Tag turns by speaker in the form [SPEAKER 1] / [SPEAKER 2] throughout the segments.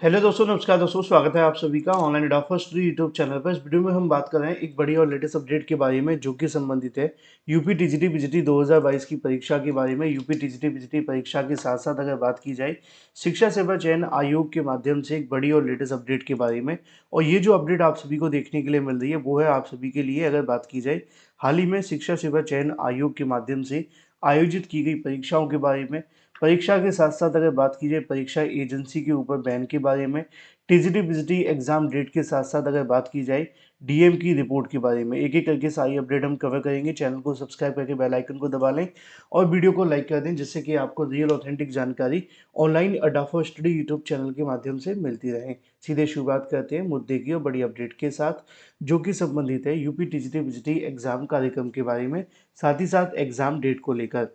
[SPEAKER 1] Hello दोस्तों, नमस्कार दोस्तों। स्वागत है आप सभी का ऑनलाइन एडा स्टडी यूट्यूब चैनल पर। इस वीडियो में हम बात कर रहे हैं एक बड़ी और लेटेस्ट अपडेट के बारे में, जो कि संबंधित है यूपी टीजीटी पीजीटी 2022 की परीक्षा के बारे में। यूपी टीजीटी पीजीटी परीक्षा के साथ साथ अगर बात की जाए शिक्षा सेवा चयन आयोग के माध्यम से एक बड़ी और लेटेस्ट अपडेट के बारे में। और ये जो अपडेट आप सभी को देखने के लिए मिल रही है वो है आप सभी के लिए, अगर बात की जाए हाल ही में शिक्षा सेवा चयन आयोग के माध्यम से आयोजित की गई परीक्षाओं के बारे में। परीक्षा के साथ साथ अगर बात की जाए परीक्षा एजेंसी के ऊपर बैन के बारे में, टीजीटी पीजीटी एग्जाम डेट के साथ साथ अगर बात की जाए डीएम की रिपोर्ट के बारे में, एक एक करके सारी अपडेट हम कवर करेंगे। चैनल को सब्सक्राइब करके बेल आइकन को दबा लें और वीडियो को लाइक कर दें, जिससे कि आपको रियल ऑथेंटिक जानकारी ऑनलाइन अड्डा फॉर स्टडी यूट्यूब चैनल के माध्यम से मिलती रहे। सीधे शुरुआत करते हैं मुद्दे की और बड़ी अपडेट के साथ, जो कि संबंधित है यूपी टीजीटी पीजीटी एग्जाम कार्यक्रम के बारे में, साथ ही साथ एग्जाम डेट को लेकर।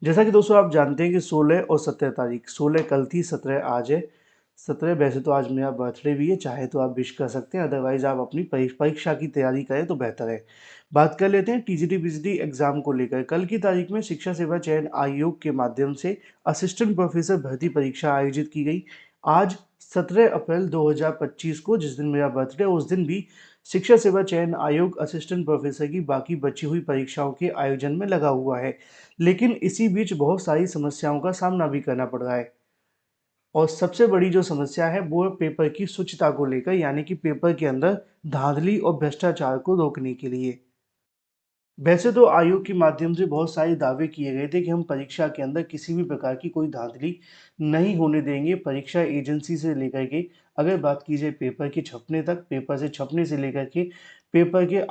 [SPEAKER 1] जैसा कि दोस्तों आप जानते हैं कि 16 और 17 तारीख, 16 कल थी, 17 आज है। 17 वैसे तो आज मेरा बर्थडे भी है, चाहे तो आप विश कर सकते हैं, अदरवाइज आप अपनी परीक्षा की तैयारी करें तो बेहतर है। बात कर लेते हैं टीजीटी पीजीटी एग्जाम को लेकर। कल की तारीख में शिक्षा सेवा चयन आयोग के माध्यम से असिस्टेंट प्रोफेसर भर्ती परीक्षा आयोजित की गई। आज 17 अप्रैल 2025 को, जिस दिन मेरा बर्थडे, उस दिन भी शिक्षा सेवा चयन आयोग असिस्टेंट प्रोफेसर की बाकी बची हुई परीक्षाओं के आयोजन में लगा हुआ है। लेकिन इसी बीच बहुत सारी समस्याओं का सामना भी करना पड़ रहा है। और सबसे बड़ी जो समस्या है वो है पेपर की शुचिता को लेकर, यानी कि पेपर के अंदर धांधली और भ्रष्टाचार को रोकने के लिए। वैसे तो आयोग के माध्यम से बहुत सारे दावे किए गए थे कि हम परीक्षा के अंदर किसी भी प्रकार की कोई धांधली नहीं होने देंगे। परीक्षा एजेंसी से लेकर के, अगर बात की जाए पेपर के छपने तक, पेपर से छपने से लेकर के पेपर के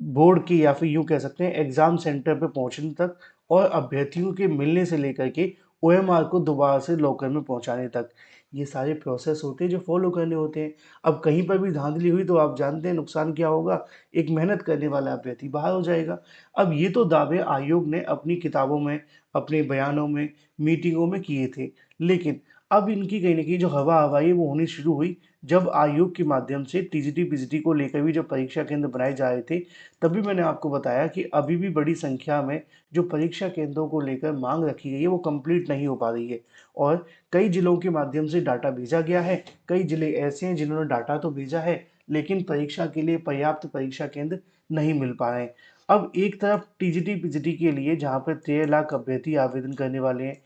[SPEAKER 1] बोर्ड की, या फिर यूँ कह सकते हैं एग्ज़ाम सेंटर पे पहुँचने तक, और अभ्यर्थियों के मिलने से लेकर के ओएमआर को दोबारा से लॉकर में पहुँचाने तक, ये सारे प्रोसेस होते हैं जो फॉलो करने होते हैं। अब कहीं पर भी धांधली हुई तो आप जानते हैं नुकसान क्या होगा, एक मेहनत करने वाला अभ्यर्थी बाहर हो जाएगा। अब ये तो दावे आयोग ने अपनी किताबों में, अपने बयानों में, मीटिंगों में किए थे, लेकिन अब इनकी कहीं न कहीं जो हवा हवाई है वो होनी शुरू हुई, जब आयोग के माध्यम से टीजीटी पीजीटी को लेकर भी जब परीक्षा केंद्र बनाए जा रहे थे, तभी मैंने आपको बताया कि अभी भी बड़ी संख्या में जो परीक्षा केंद्रों को लेकर मांग रखी गई है वो कंप्लीट नहीं हो पा रही है। और कई जिलों के माध्यम से डाटा भेजा गया है, कई जिले ऐसे हैं जिन्होंने डाटा तो भेजा है, लेकिन परीक्षा के लिए पर्याप्त परीक्षा केंद्र नहीं मिल पा रहे हैं। अब एक तरफ टीजीटी पीजीटी के लिए जहाँ पर 13 लाख अभ्यर्थी आवेदन करने वाले हैं,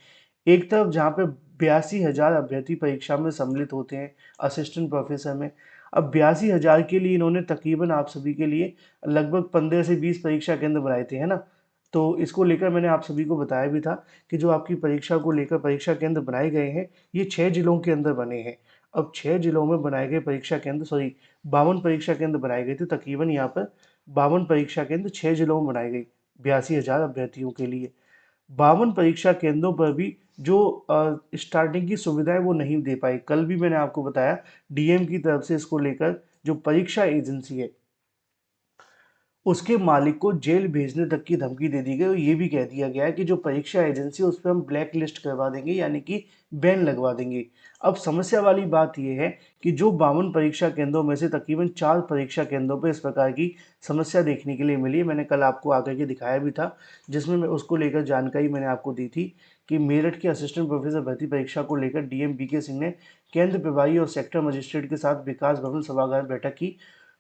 [SPEAKER 1] एक तरफ जहाँ पे 82,000 अभ्यर्थी परीक्षा में सम्मिलित होते हैं असिस्टेंट प्रोफेसर में। अब 82,000 के लिए इन्होंने तकरीबन आप सभी के लिए लगभग 15 से 20 परीक्षा केंद्र बनाए थे, है ना? तो इसको लेकर मैंने आप सभी को बताया भी था कि जो आपकी परीक्षा को लेकर परीक्षा केंद्र बनाए गए हैं, ये 6 जिलों के अंदर बने हैं। अब 6 जिलों में बनाए गए परीक्षा केंद्र, सॉरी, 52 परीक्षा केंद्र बनाए गए थे, तकरीबन यहाँ पर 52 परीक्षा केंद्र 6 जिलों में बनाए गए, 82,000 अभ्यर्थियों के लिए। 52 परीक्षा केंद्रों पर भी जो स्टार्टिंग की सुविधाएँ वो नहीं दे पाए। कल भी मैंने आपको बताया, डीएम की तरफ से इसको लेकर जो परीक्षा एजेंसी है, उसके मालिक को जेल भेजने तक की धमकी दे दी गई, और ये भी कह दिया गया है कि जो परीक्षा एजेंसी है उस पे हम ब्लैक लिस्ट करवा देंगे, यानी कि बैन लगवा देंगे। अब समस्या वाली बात ये है कि जो 52 परीक्षा केंद्रों में से तकरीबन 4 परीक्षा केंद्रों पे इस प्रकार की समस्या देखने के लिए मिली है। मैंने कल आपको आकर के दिखाया भी था, जिसमें मैं उसको लेकर जानकारी मैंने आपको दी थी कि मेरठ के असिस्टेंट प्रोफेसर भर्ती परीक्षा को लेकर डीएम बीके सिंह ने केंद्र प्रभारी और सेक्टर मजिस्ट्रेट के साथ विकास भवन सभागार बैठक की।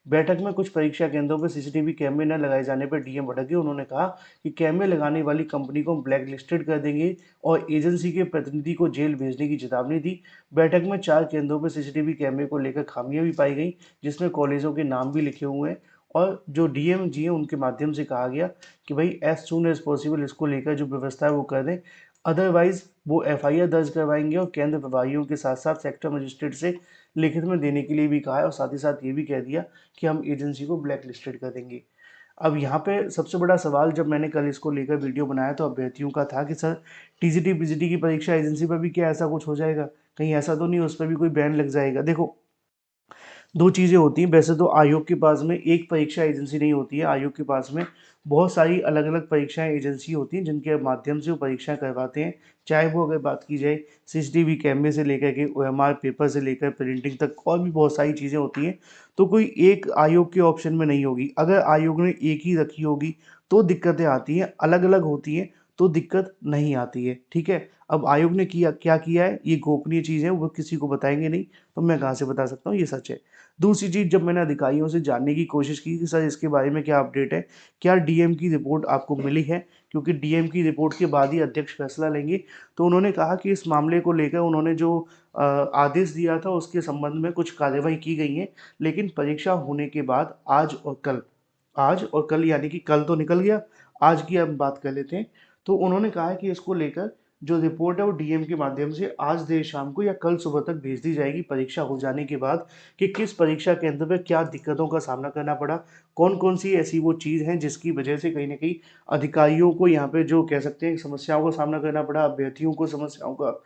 [SPEAKER 1] बैठक में कुछ परीक्षा केंद्रों पर सीसीटीवी कैमरे न लगाए जाने पर डीएम भड़क गए। उन्होंने कहा कि कैमरे लगाने वाली कंपनी को हम ब्लैक लिस्टेड कर देंगे, और एजेंसी के प्रतिनिधि को जेल भेजने की चेतावनी दी। बैठक में 4 केंद्रों पर सीसीटीवी कैमरे को लेकर खामियां भी पाई गई, जिसमें कॉलेजों के नाम भी लिखे हुए हैं। और जो डीएम जी हैं उनके माध्यम से कहा गया कि भाई एज सून एज पॉसिबल इसको लेकर जो व्यवस्था है वो कर दें, अदरवाइज वो एफआईआर दर्ज करवाएंगे, और केंद्र प्रभारियों के साथ साथ सेक्टर मजिस्ट्रेट से लिखित में देने के लिए भी कहा है, और साथ ही साथ ये भी कह दिया कि हम एजेंसी को ब्लैक लिस्टेड कर देंगे। अब यहाँ पे सबसे बड़ा सवाल, जब मैंने कल इसको लेकर वीडियो बनाया तो अभ्यर्थियों का था कि सर, टीजीटी पीजीटी की परीक्षा एजेंसी पर भी क्या ऐसा कुछ हो जाएगा, कहीं ऐसा तो नहीं उस पर भी कोई बैन लग जाएगा। देखो, दो चीज़ें होती हैं। वैसे तो आयोग के पास में एक परीक्षा एजेंसी नहीं होती है, आयोग के पास में बहुत सारी अलग अलग परीक्षाएं एजेंसी होती हैं जिनके माध्यम से वो परीक्षाएं करवाते हैं। चाहे वो अगर बात की जाए सीसीटीवी कैमरे से लेकर के ओएमआर पेपर से लेकर प्रिंटिंग तक, और भी बहुत सारी चीज़ें होती हैं। तो कोई एक आयोग के ऑप्शन में नहीं होगी। अगर आयोग ने एक ही रखी होगी तो दिक्कतें आती हैं, अलग अलग होती हैं तो दिक्कत नहीं आती है, ठीक है। अब आयोग ने क्या किया है, ये गोपनीय चीज़ है, वो किसी को बताएंगे नहीं, तो मैं कहाँ से बता सकता हूँ, ये सच है। दूसरी चीज़, जब मैंने अधिकारियों से जानने की कोशिश की कि सर इसके बारे में क्या अपडेट है, क्या डीएम की रिपोर्ट आपको मिली है, क्योंकि डीएम की रिपोर्ट के बाद ही अध्यक्ष फैसला लेंगे, तो उन्होंने कहा कि इस मामले को लेकर उन्होंने जो आदेश दिया था उसके संबंध में कुछ कार्यवाही की गई है, लेकिन परीक्षा होने के बाद आज और कल यानी कि कल तो निकल गया, आज की हम बात कर लेते हैं। तो उन्होंने कहा है कि इसको लेकर जो रिपोर्ट है वो डीएम के माध्यम से आज देर शाम को या कल सुबह तक भेज दी जाएगी परीक्षा हो जाने के बाद, कि किस परीक्षा केंद्र पे क्या दिक्कतों का सामना करना पड़ा, कौन कौन सी ऐसी वो चीज़ हैं जिसकी वजह से कहीं ना कहीं अधिकारियों को यहाँ पे जो कह सकते हैं समस्याओं का सामना करना पड़ा, अभ्यर्थियों को समस्याओं का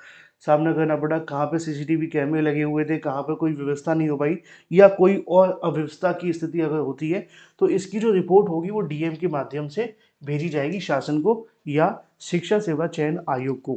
[SPEAKER 1] सामना करना पड़ा, कहाँ पे सीसीटीवी कैमरे लगे हुए थे, कहाँ पे कोई व्यवस्था नहीं हो पाई, या कोई और अव्यवस्था की स्थिति अगर होती है, तो इसकी जो रिपोर्ट होगी वो डीएम के माध्यम से भेजी जाएगी शासन को या शिक्षा सेवा चयन आयोग को।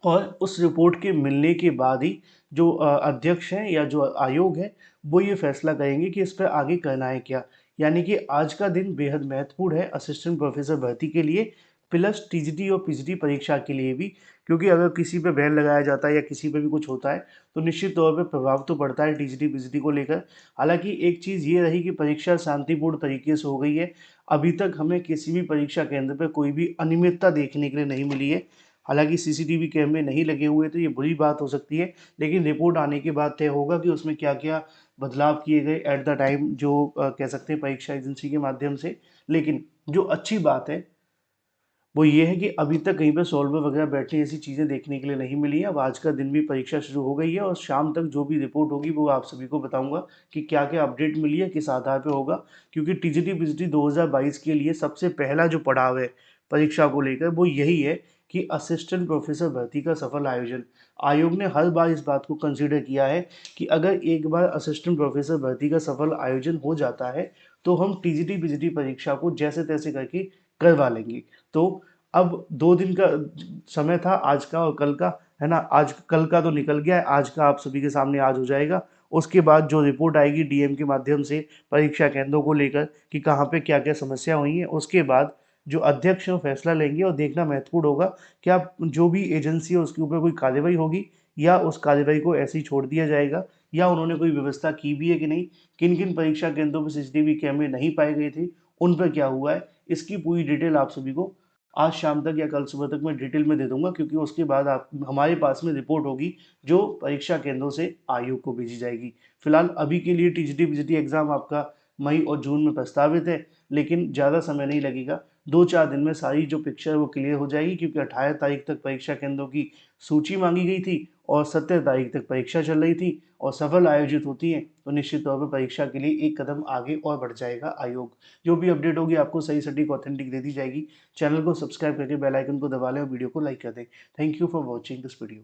[SPEAKER 1] और उस रिपोर्ट के मिलने के बाद ही जो अध्यक्ष हैं या जो आयोग है वो ये फैसला करेंगे कि इस पर आगे करना है क्या। यानी कि आज का दिन बेहद महत्वपूर्ण है असिस्टेंट प्रोफेसर भर्ती के लिए, प्लस टीजीटी और पीजीटी परीक्षा के लिए भी, क्योंकि अगर किसी पे बैन लगाया जाता है या किसी पे भी कुछ होता है तो निश्चित तौर पे प्रभाव तो पड़ता है टीजीटी पीजीटी को लेकर। हालांकि एक चीज़ ये रही कि परीक्षा शांतिपूर्ण तरीके से हो गई है, अभी तक हमें किसी भी परीक्षा केंद्र पर कोई भी अनियमितता देखने के लिए नहीं मिली है। हालांकि सीसीटीवी कैमरे नहीं लगे हुए तो ये बुरी बात हो सकती है, लेकिन रिपोर्ट आने के बाद तय होगा कि उसमें क्या क्या बदलाव किए गए एट द टाइम, जो कह सकते हैं परीक्षा एजेंसी के माध्यम से। लेकिन जो अच्छी बात है वो ये है कि अभी तक कहीं पे सॉल्वर वगैरह बैठे ऐसी चीज़ें देखने के लिए नहीं मिली है। अब आज का दिन भी परीक्षा शुरू हो गई है और शाम तक जो भी रिपोर्ट होगी वो आप सभी को बताऊंगा कि क्या क्या अपडेट मिली है, किस आधार पे होगा। क्योंकि टीजीटी पीजीटी 2022 के लिए सबसे पहला जो पड़ाव है परीक्षा को लेकर वो यही है कि असिस्टेंट प्रोफेसर भर्ती का सफल आयोजन। आयोग ने हर बार इस बात को कंसिडर किया है कि अगर एक बार असिस्टेंट प्रोफेसर भर्ती का सफल आयोजन हो जाता है तो हम टीजीटी पीजीटी परीक्षा को जैसे तैसे करके करवा लेंगे। तो अब 2 दिन का समय था, आज का और कल का, है ना? आज कल का तो निकल गया है, आज का आप सभी के सामने आज हो जाएगा। उसके बाद जो रिपोर्ट आएगी डीएम के माध्यम से परीक्षा केंद्रों को लेकर कि कहाँ पे क्या-क्या समस्या हुई हैं, उसके बाद जो अध्यक्ष हैं वो फैसला लेंगे और देखना महत्वपूर्ण होगा, क्या जो भी एजेंसी है उसके ऊपर कोई कार्रवाई होगी या उस कार्रवाई को ऐसे ही छोड़ दिया जाएगा, या उन्होंने कोई व्यवस्था की भी है कि नहीं, किन-किन परीक्षा केंद्रों पे सीसीटीवी कैमरे नहीं पाए गए थे, उन पर क्या हुआ है, इसकी पूरी डिटेल आप सभी को आज शाम तक या कल सुबह तक मैं डिटेल में दे दूंगा, क्योंकि उसके बाद आप हमारे पास में रिपोर्ट होगी जो परीक्षा केंद्रों से आयोग को भेजी जाएगी। फिलहाल अभी के लिए टीजीटी पीजीटी एग्जाम आपका मई और जून में प्रस्तावित है, लेकिन ज़्यादा समय नहीं लगेगा, 2-4 दिन में सारी जो पिक्चर है वो क्लियर हो जाएगी, क्योंकि 18 तारीख तक परीक्षा केंद्रों की सूची मांगी गई थी और 17 तारीख तक परीक्षा चल रही थी, और सफल आयोजित होती है तो निश्चित तौर पर परीक्षा के लिए एक कदम आगे और बढ़ जाएगा आयोग। जो भी अपडेट होगी आपको सही सटीक ऑथेंटिक दे दी जाएगी। चैनल को सब्सक्राइब करके बेल आइकन को दबा लें और वीडियो को लाइक कर दें। Thank you for watching this video.